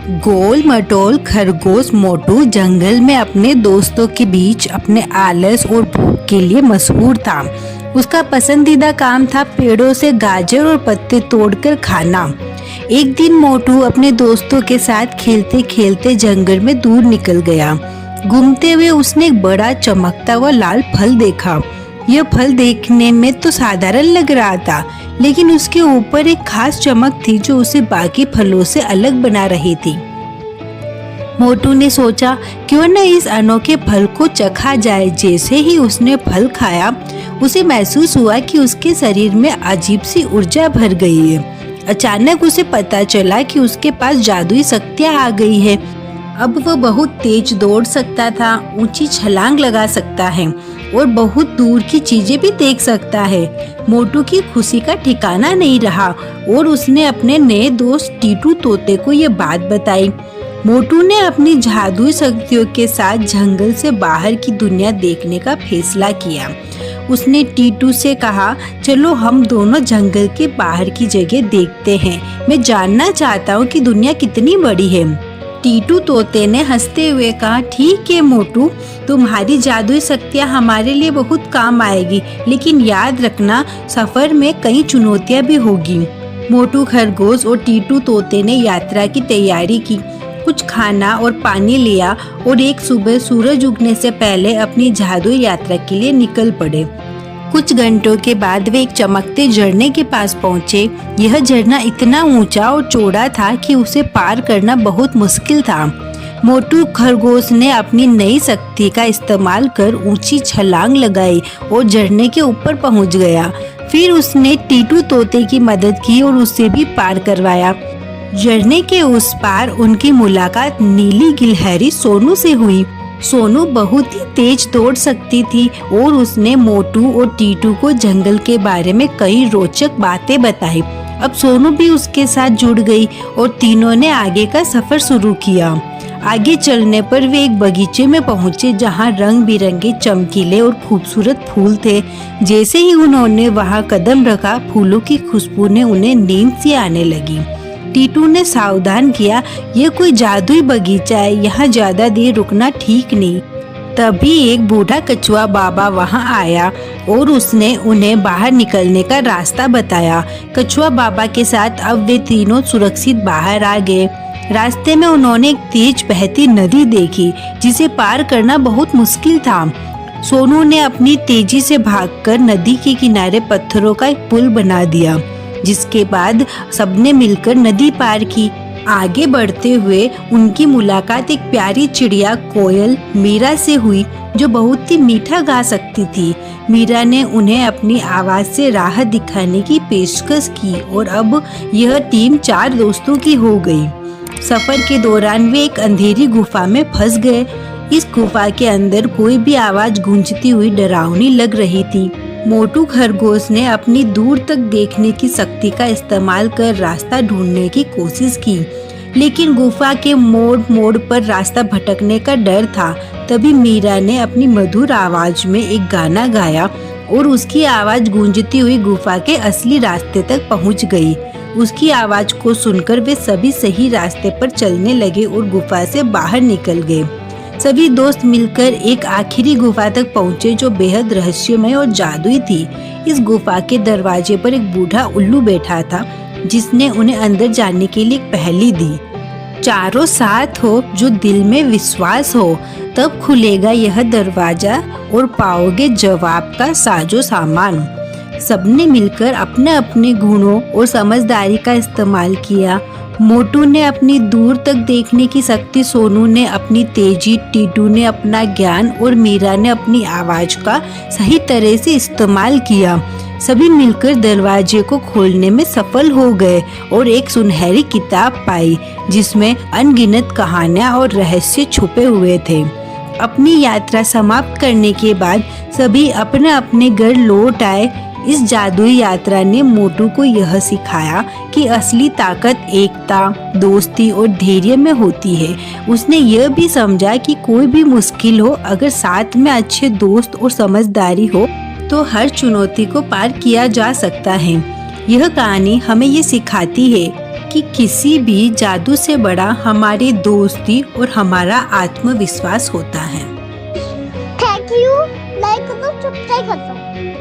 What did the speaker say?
गोल मटोल खरगोश मोटू जंगल में अपने दोस्तों के बीच अपने आलस और भूख के लिए मशहूर था। उसका पसंदीदा काम था पेड़ों से गाजर और पत्ते तोड़कर खाना। एक दिन मोटू अपने दोस्तों के साथ खेलते खेलते जंगल में दूर निकल गया। घूमते हुए उसने एक बड़ा चमकता हुआ लाल फल देखा। यह फल देखने में तो साधारण लग रहा था, लेकिन उसके ऊपर एक खास चमक थी जो उसे बाकी फलों से अलग बना रही थी। मोटू ने सोचा क्यों न इस अनोखे फल को चखा जाए। जैसे ही उसने फल खाया, उसे महसूस हुआ कि उसके शरीर में अजीब सी ऊर्जा भर गई है। अचानक उसे पता चला कि उसके पास जादुई शक्तियाँ आ गई है। अब वह बहुत तेज दौड़ सकता था, ऊंची छलांग लगा सकता है और बहुत दूर की चीजें भी देख सकता है। मोटू की खुशी का ठिकाना नहीं रहा और उसने अपने नए दोस्त टीटू तोते को ये बात बताई। मोटू ने अपनी जादुई शक्तियों के साथ जंगल से बाहर की दुनिया देखने का फैसला किया। उसने टीटू से कहा, चलो हम दोनों जंगल के बाहर की जगह देखते हैं। मैं जानना चाहता हूँ कि दुनिया कितनी बड़ी है। टीटू तोते ने हंसते हुए कहा, ठीक है मोटू, तुम्हारी जादुई शक्तियाँ हमारे लिए बहुत काम आएगी, लेकिन याद रखना सफर में कई चुनौतियाँ भी होगी। मोटू खरगोश और टीटू तोते ने यात्रा की तैयारी की, कुछ खाना और पानी लिया और एक सुबह सूरज उगने से पहले अपनी जादुई यात्रा के लिए निकल पड़े। कुछ घंटों के बाद वे एक चमकते झरने के पास पहुंचे। यह झरना इतना ऊंचा और चौड़ा था कि उसे पार करना बहुत मुश्किल था। मोटू खरगोश ने अपनी नई शक्ति का इस्तेमाल कर ऊंची छलांग लगाई और झरने के ऊपर पहुंच गया। फिर उसने टीटू तोते की मदद की और उसे भी पार करवाया। झरने के उस पार उनकी मुलाकात नीली गिलहरी सोनू से हुई। सोनू बहुत ही तेज दौड़ सकती थी और उसने मोटू और टीटू को जंगल के बारे में कई रोचक बातें बताई। अब सोनू भी उसके साथ जुड़ गई और तीनों ने आगे का सफर शुरू किया। आगे चलने पर वे एक बगीचे में पहुंचे जहां रंग बिरंगे चमकीले और खूबसूरत फूल थे। जैसे ही उन्होंने वहां कदम रखा, फूलों की खुशबू ने उन्हें नींद सी आने लगी। टीटू ने सावधान किया, यह कोई जादुई बगीचा है, यहाँ ज्यादा देर रुकना ठीक नहीं। तभी एक बूढ़ा कछुआ बाबा वहाँ आया और उसने उन्हें बाहर निकलने का रास्ता बताया। कछुआ बाबा के साथ अब वे तीनों सुरक्षित बाहर आ गए। रास्ते में उन्होंने एक तेज बहती नदी देखी जिसे पार करना बहुत मुश्किल था। सोनू ने अपनी तेजी से भागकर नदी के किनारे पत्थरों का एक पुल बना दिया, जिसके बाद सबने मिलकर नदी पार की। आगे बढ़ते हुए उनकी मुलाकात एक प्यारी चिड़िया कोयल मीरा से हुई जो बहुत ही मीठा गा सकती थी। मीरा ने उन्हें अपनी आवाज से राह दिखाने की पेशकश की और अब यह टीम 4 दोस्तों की हो गई। सफर के दौरान वे एक अंधेरी गुफा में फंस गए। इस गुफा के अंदर कोई भी आवाज गूंजती हुई डरावनी लग रही थी। मोटू खरगोश ने अपनी दूर तक देखने की शक्ति का इस्तेमाल कर रास्ता ढूंढने की कोशिश की, लेकिन गुफा के मोड़ पर रास्ता भटकने का डर था। तभी मीरा ने अपनी मधुर आवाज में एक गाना गाया और उसकी आवाज गूंजती हुई गुफा के असली रास्ते तक पहुंच गई। उसकी आवाज को सुनकर वे सभी सही रास्ते पर चलने लगे और गुफा से बाहर निकल गए। सभी दोस्त मिलकर एक आखिरी गुफा तक पहुंचे जो बेहद रहस्यमय और जादुई थी। इस गुफा के दरवाजे पर एक बूढ़ा उल्लू बैठा था जिसने उन्हें अंदर जाने के लिए एक पहेली दी। चारों साथ हो जो दिल में विश्वास हो, तब खुलेगा यह दरवाजा और पाओगे जवाब का साजो सामान। सबने मिलकर अपने अपने गुणों और समझदारी का इस्तेमाल किया। मोटू ने अपनी दूर तक देखने की शक्ति, सोनू ने अपनी तेजी, टीटू ने अपना ज्ञान और मीरा ने अपनी आवाज का सही तरह से इस्तेमाल किया। सभी मिलकर दरवाजे को खोलने में सफल हो गए और एक सुनहरी किताब पाई जिसमें अनगिनत कहानियां और रहस्य छुपे हुए थे। अपनी यात्रा समाप्त करने के बाद सभी अपने अपने घर लौट आए। इस जादुई यात्रा ने मोटू को यह सिखाया कि असली ताकत एकता, दोस्ती और धैर्य में होती है। उसने यह भी समझा कि कोई भी मुश्किल हो, अगर साथ में अच्छे दोस्त और समझदारी हो तो हर चुनौती को पार किया जा सकता है। यह कहानी हमें ये सिखाती है कि किसी भी जादू से बड़ा हमारी दोस्ती और हमारा आत्मविश्वास होता है। Thank you. मैं चुपचाप करता हूँ।